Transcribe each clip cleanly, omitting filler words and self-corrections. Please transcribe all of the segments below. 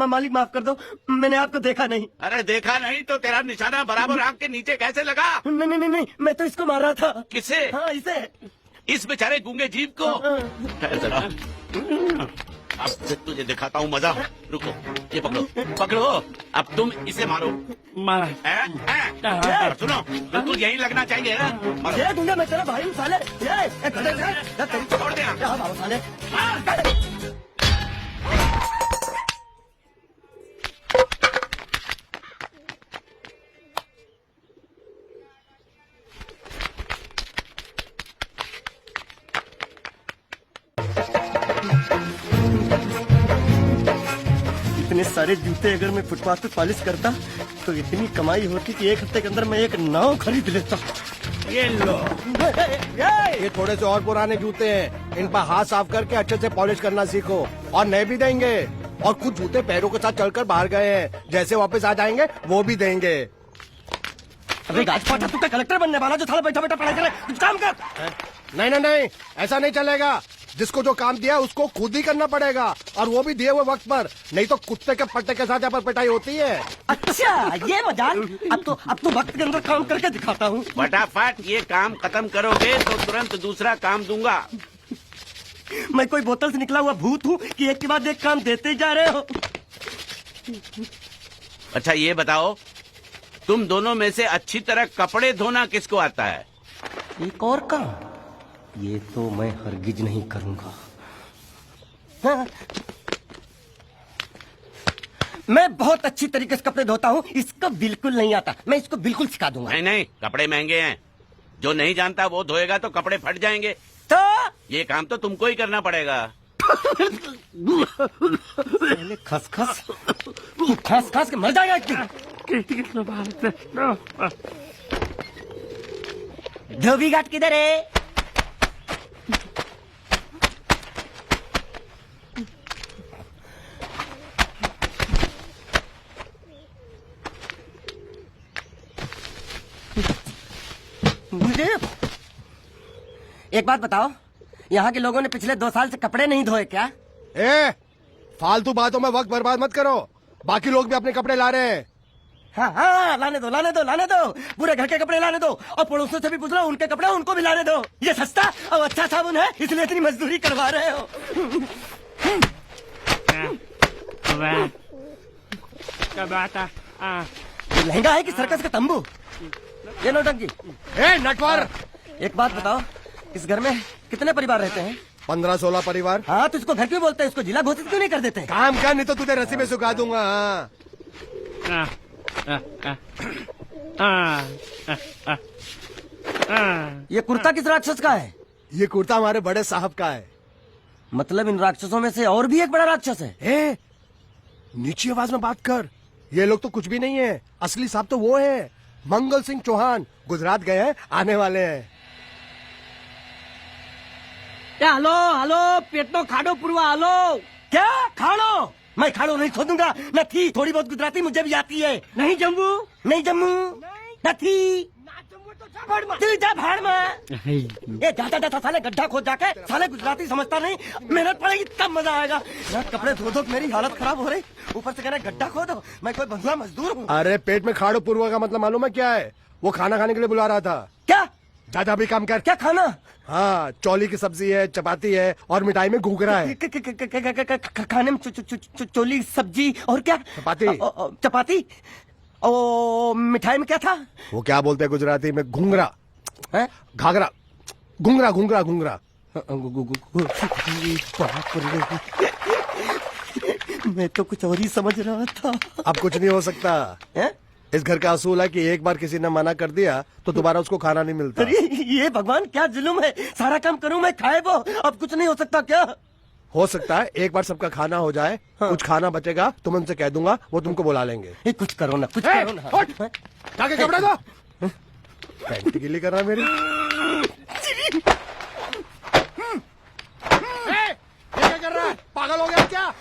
मालिक माफ कर दो, मैंने आपको देखा नहीं। अरे देखा नहीं तो तेरा निशाना बराबर आंख के नीचे कैसे लगा? नहीं, मैं तो इसको मार रहा था। किसे? हाँ, इसे। इस बेचारे गूंगे जीव को? अब तुझे दिखाता हूँ मजा। रुको, ये पकड़ो पकड़ो, अब तुम इसे मारो। मारा। सुनो, बिल्कुल यही लगना चाहिए। ये दूंगा मैं तेरा भाई हूँ साले। छोड़ दे साले। इतने सारे जूते अगर मैं फुटपाथ पे पॉलिश करता तो इतनी कमाई होती कि एक हफ्ते के अंदर मैं एक नाव खरीद लेता। ये लो। ये थोड़े से और पुराने जूते हैं, इन पर हाथ साफ करके अच्छे से पॉलिश करना सीखो, और नए भी देंगे। और कुछ जूते पैरों के साथ चलकर बाहर गए हैं, जैसे वापस आ जाएंगे वो भी देंगे। अबे गाजपाटा, तू क्या कलेक्टर बनने वाला जो साला बैठा बैठा पढ़ाई करे? कुछ काम कर। नहीं, ऐसा नहीं चलेगा। जिसको जो काम दिया उसको खुद ही करना पड़ेगा, और वो भी दिए हुए वक्त पर, नहीं तो कुत्ते के पट्टे के साथ यहाँ पर पिटाई होती है। अच्छा, ये मजाक। अब तो वक्त के अंदर काम करके दिखाता हूँ। फटाफट ये काम खत्म करोगे तो तुरंत दूसरा काम दूंगा। मैं कोई बोतल से निकला हुआ भूत हूँ कि एक के बाद एक काम देते जा रहे हो? अच्छा ये बताओ, तुम दोनों में से अच्छी तरह कपड़े धोना किसको आता है? एक और काम? ये तो मैं हरगिज नहीं करूंगा। हाँ। मैं बहुत अच्छी तरीके से कपड़े धोता हूँ, इसको बिल्कुल नहीं आता। मैं इसको बिल्कुल सिखा दूंगा। नहीं, कपड़े महंगे हैं। जो नहीं जानता वो धोएगा तो कपड़े फट जाएंगे। तो ये काम तो तुमको ही करना पड़ेगा। खस खस के मर जाएगा एक दिन। धोबी घाट किधर है? एक बात बताओ, यहाँ के लोगों ने पिछले 2 साल से कपड़े नहीं धोए क्या? फालतू बातों में वक्त बर्बाद मत करो, बाकी लोग भी अपने कपड़े ला रहे हैं। हाँ, लाने दो। पूरे घर के कपड़े लाने दो, और पड़ोसियों से भी पूछ लो, उनके कपड़े उनको भी लाने दो। ये सस्ता और अच्छा साबुन है, इसलिए इतनी मजदूरी करवा रहे हो। ये लहंगा है कि सर्कस का तंबू? ये नौटंकी। नटवर, एक बात बताओ, इस घर में कितने परिवार रहते हैं? 15-16 परिवार। हाँ, तो इसको घर क्यों बोलते हैं? इसको जिला घोषित क्यों नहीं कर देते? काम कर, नहीं तो तुझे रस्सी में सुखा दूंगा। ये कुर्ता किस राक्षस का है? ये कुर्ता हमारे बड़े साहब का है। मतलब इन राक्षसों में से और भी एक बड़ा राक्षस है? नीची आवाज में बात कर। ये लोग तो कुछ भी नहीं है, असली साहब तो वो है, मंगल सिंह चौहान। गुजरात गए हैं, आने वाले हैं। હાલો પેટનો ખાડો પૂરવા હાલો। क्या खाड़ो? मैं खाड़ो नहीं खोदूंगा। न थी, थोड़ी बहुत गुजराती मुझे भी आती है। નહીં જમવું? नहीं जम्मू न थी। तू जा भाड़ में। ये जाता साले गड्ढा खोद जाके, साले गुजराती समझता नहीं। मेहनत पड़ेगी तब मजा आएगा। यार कपड़े धो धो मेरी हालत खराब हो रही, ऊपर से कह रहे गड्ढा खोदो। मैं कोई बंधुआ मजदूर हूँ? अरे पेट में खाड़ो पूर्वा का मतलब मालूम है क्या है? वो खाना खाने के लिए बुला रहा था। क्या? दादा भी काम कर। क्या खाना? हाँ, चौली की सब्जी है, चपाती है, और मिठाई में घूघरा है। खाने में चोली सब्जी और क्या? चपाती। ओ मिठाई में क्या था? वो क्या बोलते हैं गुजराती में? घूंघरा। घाघरा। घूंघरा। मैं तो कुछ और ही समझ रहा था। अब कुछ नहीं हो सकता है? इस घर का असूल है कि एक बार किसी ने मना कर दिया तो दोबारा उसको खाना नहीं मिलता। अरे ये भगवान क्या जुल्म है? सारा काम करूं मैं, खाए वो। अब कुछ नहीं हो सकता क्या? हो सकता है एक बार सबका खाना हो जाए। हाँ। कुछ खाना बचेगा तो मैं उनसे कह दूंगा, वो तुमको बुला लेंगे। कुछ करो ना, कुछ करो ना। जाके कपड़े दो। पैंट गीली कर रहा मेरी। क्या कर रहा है? पागल हो गया क्या?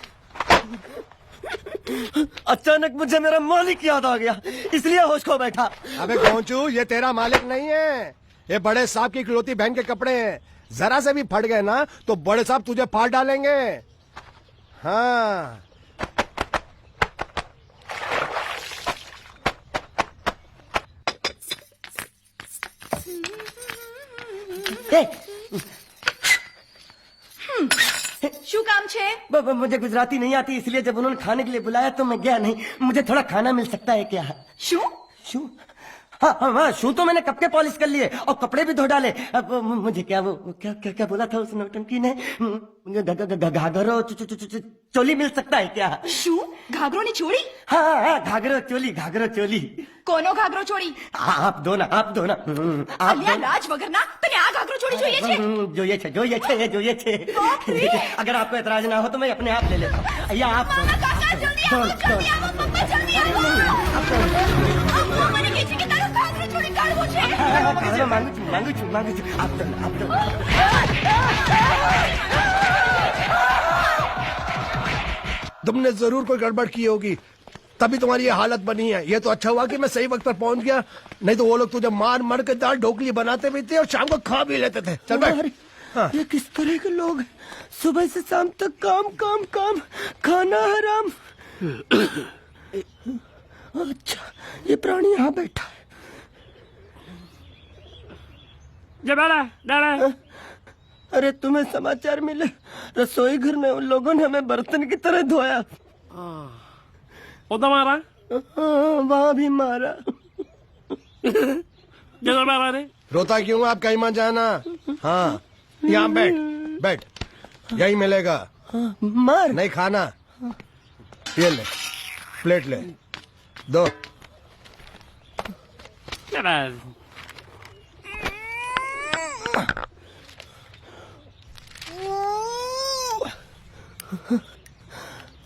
अचानक मुझे मेरा मालिक याद आ गया, इसलिए होश खो बैठा। अबे गोंचू, ये तेरा मालिक नहीं है, ये बड़े साहब की इकलौती बहन के कपड़े हैं, जरा से भी फट गए ना तो बड़े साहब तुझे फाड़ डालेंगे। हाँ ए, શું કામ છે? मुझे गुजराती नहीं आती, इसलिए जब उन्होंने खाने के लिए बुलाया तो मैं गया नहीं। मुझे थोड़ा खाना मिल सकता है क्या? શું? शू? हाँ हाँ हाँ, शू तो मैंने कब के पॉलिश कर लिए और कपड़े भी धो डाले। अब मुझे क्या वो क्या क्या क्या बोला था उस नौटंकी ने? घाघरो चोली मिल सकता है क्या? શું? ઘાઘરોની ચોળી? हाँ हाँ, घाघरो चोली, घाघरो चोली। કોનો ઘાઘરો ચોળી? आप दो ना, आप दो ना। आप અલ્યા લાજ વગરના તને આ ઘાઘરો ચોળી જોઈએ છે? જોઈએ છે। अगर आपको एतराज ना हो तो मैं अपने आप ले लेता हूँ। या आप दो। કાકા જલ્દી આવો, दो, જલ્દી આવો, પપ્પા જલ્દી આવો. અમ્મા મને કહે છે કે તારો ઘાઘરો ચોળી કાઢવો છે. मांगू छू। आप दो ना, आप दो। तुमने जरूर कोई गड़बड़ की होगी, तभी तुम्हारी ये हालत बनी है। ये तो अच्छा हुआ कि मैं सही वक्त पर पहुंच गया, नहीं तो वो लोग तुझे मार मार के दाल ढोकली बनाते भी थे और शाम को खा भी लेते थे। चल बैठ। अरे, हाँ। ये किस तरह के लोग हैं? सुबह से शाम तक काम काम काम, खाना हराम। अच्छा, ये प्राणी यहाँ बैठा है। अरे तुम्हें समाचार मिले? रसोई घर में उन लोगों ने हमें बर्तन की तरह धोया। मारा वहाँ भी मारा। रोता क्यों? आप कहीं मत जाना। हाँ, यहाँ बैठ बैठ, यही मिलेगा। मार नहीं खाना, ये ले, प्लेट ले, दो।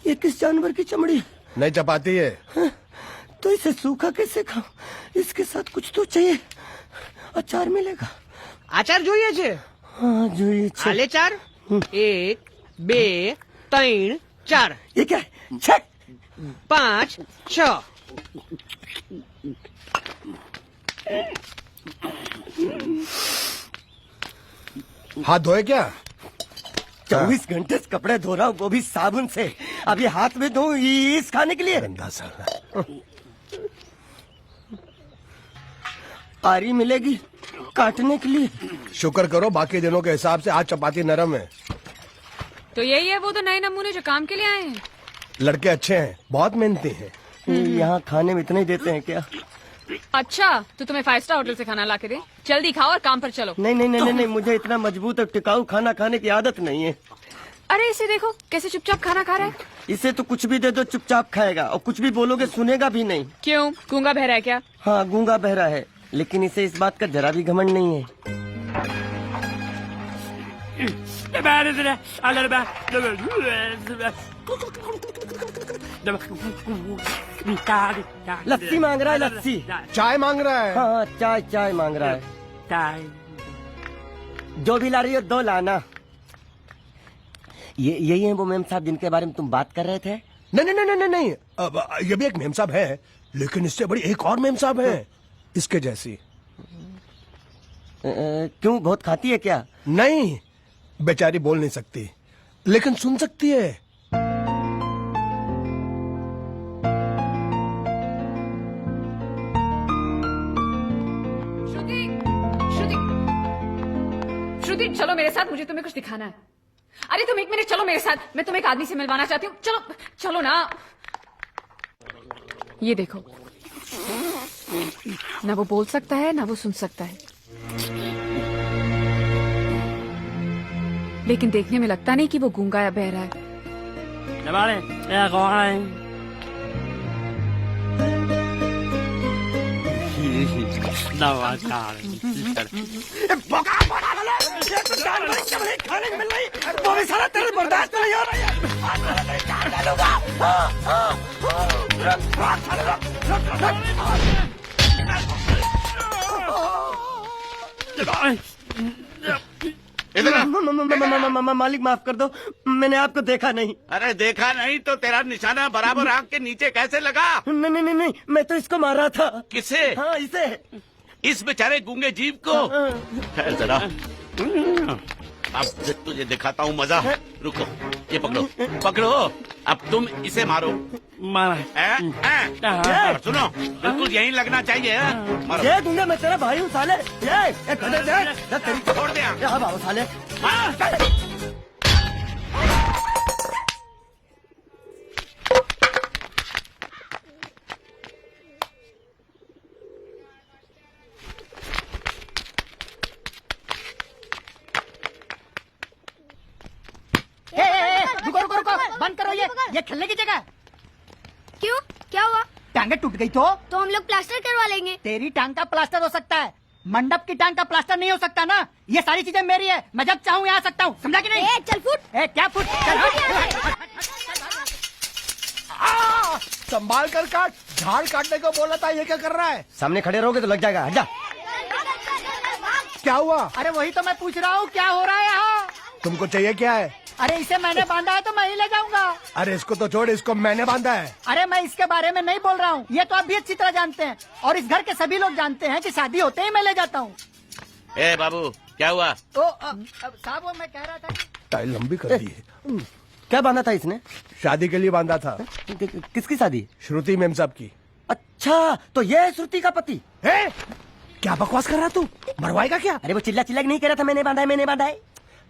ये किस जानवर की चमड़ी है? नहीं चपाती है। तो इसे सूखा कैसे खाऊं? इसके साथ कुछ तो चाहिए। अचार मिलेगा? આચાર જોઈએ છે? हाँ જોઈએ છે। આલે ચાર 1 2 3 4 ये क्या है? छह। 5 6 हाथ धोए क्या? 24 घंटे से कपड़े धो रहा हूँ, वो भी साबुन से। अब ये हाथ में धो इस खाने के लिए? गंदा साला। आरी मिलेगी काटने के लिए? शुक्र करो बाकी दिनों के हिसाब से आज चपाती नरम है। तो यही है वो तो नए नमूने जो काम के लिए आए हैं। लड़के अच्छे हैं, बहुत मेहनती हैं। यहाँ खाने में इतना ही देते हैं क्या? अच्छा तो तुम्हें 5 स्टार होटल से खाना ला के दे, जल्दी खाओ और काम पर चलो। नहीं, मुझे इतना मजबूत और टिकाऊ खाना खाने की आदत नहीं है। अरे इसे देखो कैसे चुपचाप खाना खा रहा है। इसे तो कुछ भी दे दो चुपचाप खाएगा, और कुछ भी बोलोगे सुनेगा भी नहीं। क्यों, गूंगा बहरा है क्या? हाँ गूंगा बहरा है, लेकिन इसे इस बात का जरा भी घमंड नहीं है। लस्सी मांग रहा है, लस्सी। चाय मांग रहा है। हाँ चाय मांग रहा है। जो भी ला रही हो 2 लाना। यही है वो मेम साहब जिनके बारे में तुम बात कर रहे थे? नहीं। अब ये भी एक मेम साहब है, लेकिन इससे बड़ी एक और मेम साहब है, इसके जैसी। क्यों, बहुत खाती है क्या? नहीं, बेचारी बोल नहीं सकती, लेकिन सुन सकती है। श्रुति चलो मेरे साथ, मुझे तुम्हें कुछ दिखाना है। अरे तुम 1 मिनट चलो मेरे साथ, मैं तुम्हें एक आदमी से मिलवाना चाहती हूँ। चलो ना। ये देखो, ना वो बोल सकता है ना वो सुन सकता है, लेकिन देखने में लगता नहीं कि वो गूंगा या बहरा है। खाने को मिल रही, वो भी सारा तेरे बर्दाश्त नहीं हो रहा इधर आ। मालिक माफ कर दो, मैंने आपको देखा नहीं। अरे देखा नहीं तो तेरा निशाना बराबर आंख के नीचे कैसे लगा? नहीं, मैं तो इसको मार रहा था। किसे? हाँ इसे। इस बेचारे गूंगे जीव को। ठहर जरा, अब तुझे दिखाता हूँ मजा। रुको, ये पकड़ो पकड़ो, अब तुम इसे मारो। मारा सुनो, बिल्कुल यहीं लगना चाहिए। मारो। ये दूंगा मैं तेरा भाई हूँ साले। ये गधे दे तेरी छोड़ दे। हाँ बाबू साले। रुको रुको रुको, बंद करो ये खेलने की जगह। क्यों, क्या हुआ? टांगे टूट गई तो हम लोग प्लास्टर करवा लेंगे। तेरी टांग का प्लास्टर हो सकता है, मंडप की टांग का प्लास्टर नहीं हो सकता ना। ये सारी चीजें मेरी है, मैं जब चाहूँ यहाँ आ सकता हूँ, समझा कि नहीं? चल फुट। क्या फुट? चल हट। संभाल कर काट, झाड़ काटने को बोला था, ये क्या कर रहा है? सामने खड़े रहोगे तो लग जाएगा। हट जा। क्या हुआ? अरे वही तो मैं पूछ रहा हूँ, क्या हो रहा है यहाँ? तुमको चाहिए क्या है? अरे इसे मैंने बांधा है तो मैं ही ले जाऊंगा। अरे इसको तो छोड़, इसको मैंने बांधा है। अरे मैं इसके बारे में नहीं बोल रहा हूँ, ये तो आप भी अच्छी तरह जानते हैं और इस घर के सभी लोग जानते हैं कि शादी होते ही मैं ले जाता हूँ। ए बाबू, क्या हुआ? तो साहब वो मैं कह रहा था टाइल लंबी कर दी है। क्या बांधा था इसने? शादी के लिए बांधा था। किसकी शादी? श्रुति मेम साहब की। अच्छा, तो ये है श्रुति का पति? है? क्या बकवास कर रहा तू? मरवाएगा क्या? अरे वो चिल्ला चिल्ला नहीं कह रहा था मैंने बांधा है मैंने बांधा है।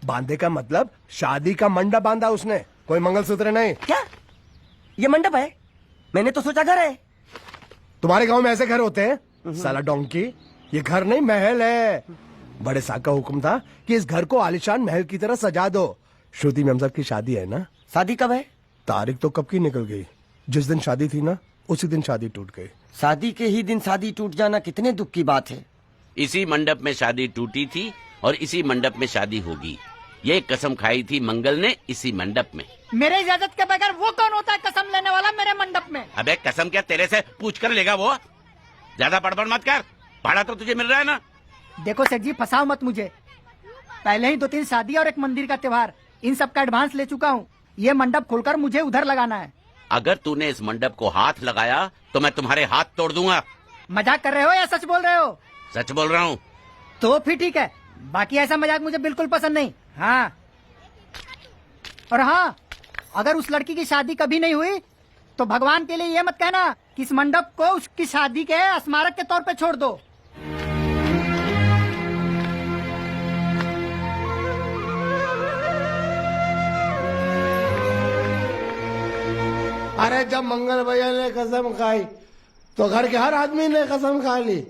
बांधे का मतलब शादी का मंडप बांधा उसने, कोई मंगलसूत्र नहीं। क्या ये मंडप है? मैंने तो सोचा घर है। तुम्हारे गांव में ऐसे घर होते हैं साला डोंकी? ये घर नहीं, महल है। बड़े साहब का हुक्म था कि इस घर को आलिशान महल की तरह सजा दो। श्रुति मेम साहब की शादी है ना? शादी कब है? तारीख तो कब की निकल गई। जिस दिन शादी थी ना, उसी दिन शादी टूट गई। शादी के ही दिन शादी टूट जाना कितने दुख की बात है। इसी मंडप में शादी टूटी थी और इसी मंडप में शादी होगी। ये कसम खाई थी मंगल ने इसी मंडप में। मेरे इजाजत के बगैर वो कौन होता है कसम लेने वाला मेरे मंडप में? अबे कसम क्या तेरे से पूछ कर लेगा वो? ज्यादा बड़बड़ मत कर, भाड़ा तो तुझे मिल रहा है ना। देखो सेठ जी, फंसाओ मत मुझे। पहले ही 2-3 शादी और एक मंदिर का त्योहार, इन सब का एडवांस ले चुका हूँ। ये मंडप खोलकर मुझे उधर लगाना है। अगर तूने इस मंडप को हाथ लगाया तो मैं तुम्हारे हाथ तोड़ दूंगा। मजाक कर रहे हो या सच बोल रहे हो? सच बोल रहा हूँ। तो फिर ठीक है, बाकी ऐसा मजाक मुझे बिल्कुल पसंद नहीं। हाँ, और हाँ, अगर उस लड़की की शादी कभी नहीं हुई तो भगवान के लिए ये मत कहना कि इस मंडप को उसकी शादी के स्मारक के तौर पे छोड़ दो। अरे जब मंगल भैया ने कसम खाई तो घर के हर आदमी ने कसम खा ली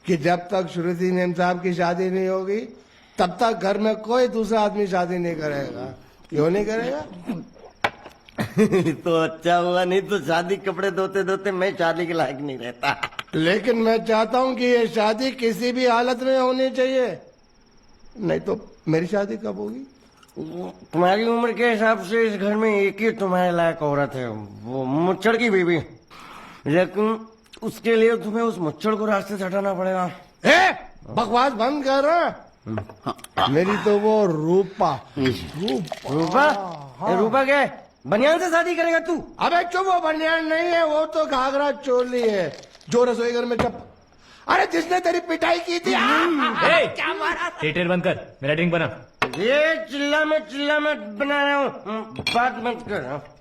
कि जब तक श्रुति मेम साहब की शादी नहीं होगी तब तक घर में कोई दूसरा आदमी शादी नहीं करेगा। क्यों नहीं करेगा? तो अच्छा हुआ, नहीं तो शादी कपड़े धोते धोते मैं शादी के लायक नहीं रहता। लेकिन मैं चाहता हूँ कि ये शादी किसी भी हालत में होनी चाहिए, नहीं तो मेरी शादी कब होगी? तुम्हारी उम्र के हिसाब से इस घर में एक ही तुम्हारे लायक औरत है, वो मुच्छड़ की बीवी। लेकिन उसके लिए तुम्हें उस मुच्छड़ को रास्ते से हटाना पड़ेगा। बकवास बंद कर। मेरी तो वो रूपा। रूपा? रूपा क्या है? बनियान से शादी करेगा तू? अबे चुप, वो बनियान नहीं है, वो तो घाघरा चोली है जो रसोई घर में अरे जिसने तेरी पिटाई की थी। क्या मारा? थिएटर बंद कर, मेरा ड्रिंक बना। ये चिल्ला में बना रहा हूँ, बात मत कर।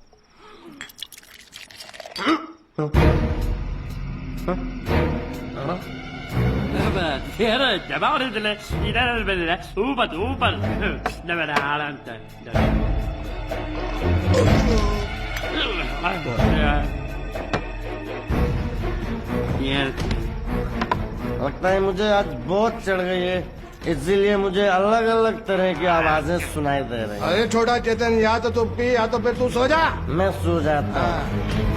लगता है मुझे आज बहुत चढ़ गई है, इसीलिए मुझे अलग अलग तरह की आवाजें सुनाई दे रही हैं। अरे छोटा चेतन, या तो तू पी या तो फिर तू सो जा। मैं सो जाता हूँ।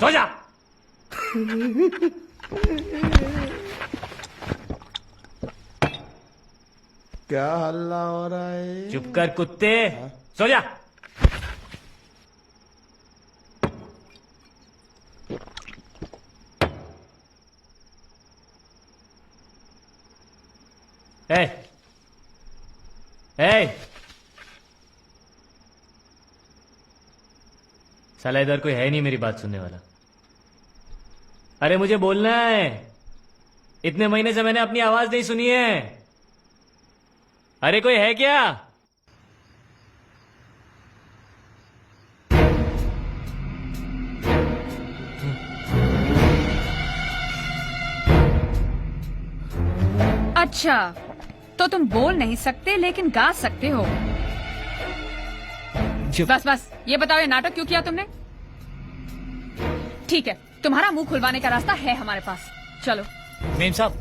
सो जा। क्या हल्ला हो रहा है? चुप कर कुत्ते, सो जा। ए, ए, साला इधर कोई है नहीं मेरी बात सुनने वाला। अरे मुझे बोलना है, इतने महीने से मैंने अपनी आवाज नहीं सुनी है। अरे कोई है क्या? अच्छा, तो तुम बोल नहीं सकते लेकिन गा सकते हो। बस बस, ये बताओ ये नाटक क्यों किया तुमने? ठीक है, तुम्हारा मुंह खुलवाने का रास्ता है हमारे पास। चलो। मेम साहब,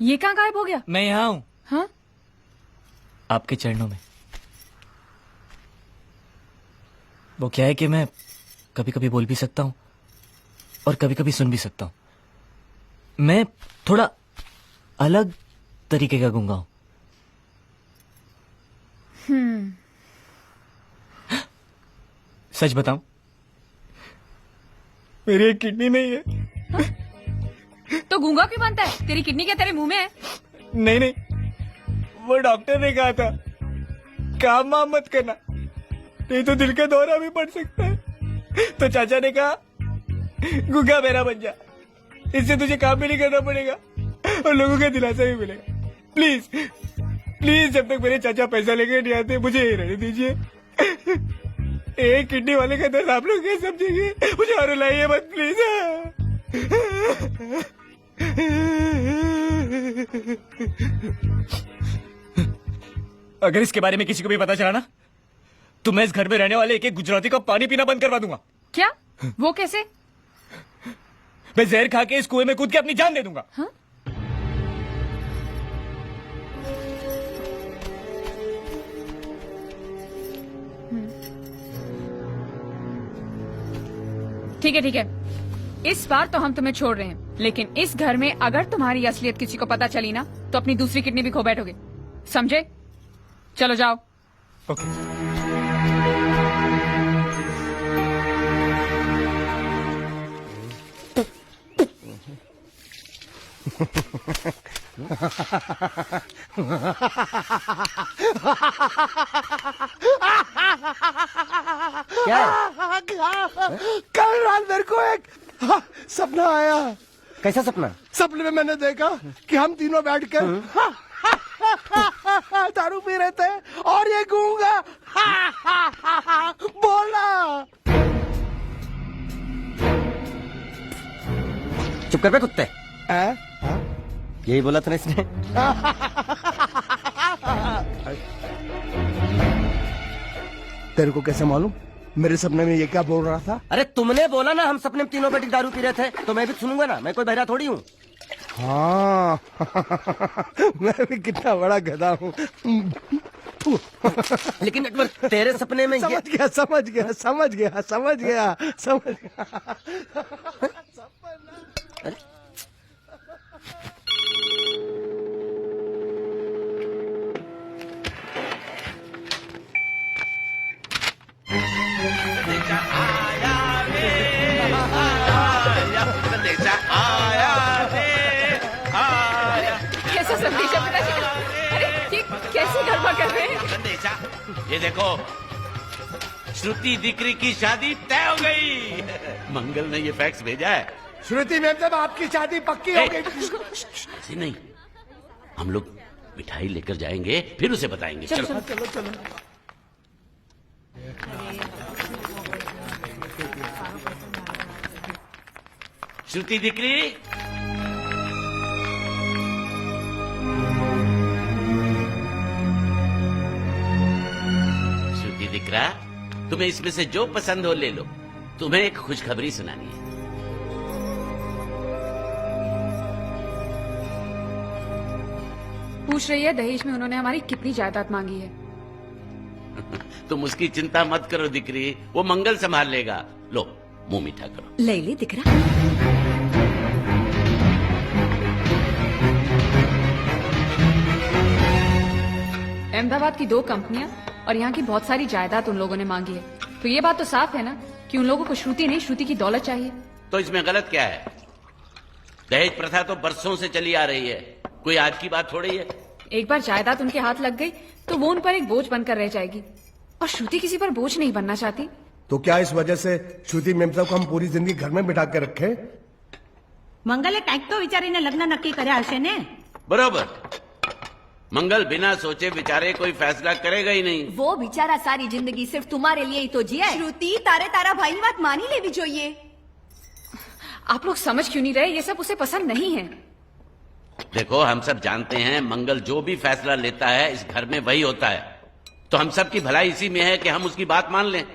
ये कहाँ गायब हो गया? मैं यहाँ हूँ, हाँ? आपके चरणों में। वो क्या है कि मैं कभी कभी बोल भी सकता हूँ और कभी कभी सुन भी सकता हूँ। मैं थोड़ा अलग तरीके का गूंगा हूं। सच बताऊं, मेरी एक किडनी नहीं है। तो गूंगा क्यों बनता है? तेरी किडनी क्या तेरे मुंह में है? नहीं नहीं, वो डॉक्टर ने कहा था काम वाम मत करना, नहीं तो दिल का दौरा भी पड़ सकता है। तो चाचा ने कहा गूंगा मेरा बन जा, इससे तुझे काम भी नहीं करना पड़ेगा और लोगों का दिलासा भी मिलेगा। प्लीज प्लीज, जब तक मेरे चाचा पैसा लेके नहीं आते मुझे ये रहने दीजिए। एक किडनी वाले का दर्द आप लोग क्या समझेंगे? मुझे और रुलाइए मत प्लीज। अगर इसके बारे में किसी को भी पता चला ना, तो मैं इस घर में रहने वाले एक एक गुजराती का पानी पीना बंद करवा दूंगा। क्या? वो कैसे? मैं जहर खा के इस कुएं में कूद के अपनी जान दे दूंगा। हाँ? ठीक है ठीक है, इस बार तो हम तुम्हें छोड़ रहे हैं, लेकिन इस घर में अगर तुम्हारी असलियत किसी को पता चली ना, तो अपनी दूसरी किडनी भी खो बैठोगे, समझे? चलो जाओ। ओके। क्या है? कल रात मेरे को एक सपना आया। कैसा सपना? सपने में मैंने देखा कि हम तीनों बैठकर दारू पी रहे थे और ये गूंगा बोला। चुप कर बे कुत्ते। यही बोला था ना इसने। तेरे को कैसे मालूम मेरे सपने में ये क्या बोल रहा था? अरे तुमने बोला ना हम सपने में तीनों बेटी दारू पी रहे थे, तो मैं भी सुनूंगा ना, मैं कोई बहरा थोड़ी हूँ। हाँ मैं भी कितना बड़ा गधा हूँ। लेकिन नटवर तेरे सपने में समझ गया समझ गया समझ गया समझ गया समझ गया। कैसा संदेशा पिताजी का? अरे ये कैसे गड़बड़ कर रहे हैं? संदेशा, ये देखो, श्रुति दिकरी की शादी तय हो गई। मंगल ने ये फैक्स भेजा है। श्रुति मैम साहब आपकी शादी पक्की हो गई। ऐसे नहीं, हम लोग मिठाई लेकर जाएंगे फिर उसे बताएंगे। चलो चलो चलो चलो। श्रुति दिकरी, श्रुति दिकरा, तुम्हें इसमें से जो पसंद हो ले लो। तुम्हें एक खुशखबरी सुनानी है। पूछ रही है दहेज में उन्होंने हमारी कितनी जायदाद मांगी है। तुम उसकी चिंता मत करो दिकरी, वो मंगल संभाल लेगा। लो मुंह मीठा करो। ले ले दिख रहा। अहमदाबाद की 2 कंपनियां और यहाँ की बहुत सारी जायदाद उन लोगों ने मांगी है, तो ये बात तो साफ है ना कि उन लोगों को श्रुति नहीं, श्रुति की दौलत चाहिए। तो इसमें गलत क्या है? दहेज प्रथा तो बरसों से चली आ रही है, कोई आज की बात थोड़ी है। एक बार जायदाद उनके हाथ लग गई तो वो उन पर एक बोझ बनकर रह जाएगी, और श्रुति किसी पर बोझ नहीं बनना चाहती। तो क्या इस वजह से श्रुति मेम साहब को हम पूरी जिंदगी घर में बिठा के रखे? મંગલે કંઈક તો વિચારીને લગ્ન નક્કી કર્યા હશે ને? बराबर। मंगल बिना सोचे विचारे कोई फैसला करेगा ही नहीं। वो बेचारा सारी जिंदगी सिर्फ तुम्हारे लिए ही तो जिया। श्रुति तारे तारा भाई ની વાત માની લેવી જોઈએ। आप लोग समझ क्यों नहीं रहे? ये सब उसे पसंद नहीं है। देखो, हम सब जानते हैं मंगल जो भी फैसला लेता है इस घर में वही होता है, तो हम सब की भलाई इसी में है कि हम उसकी बात मान लें।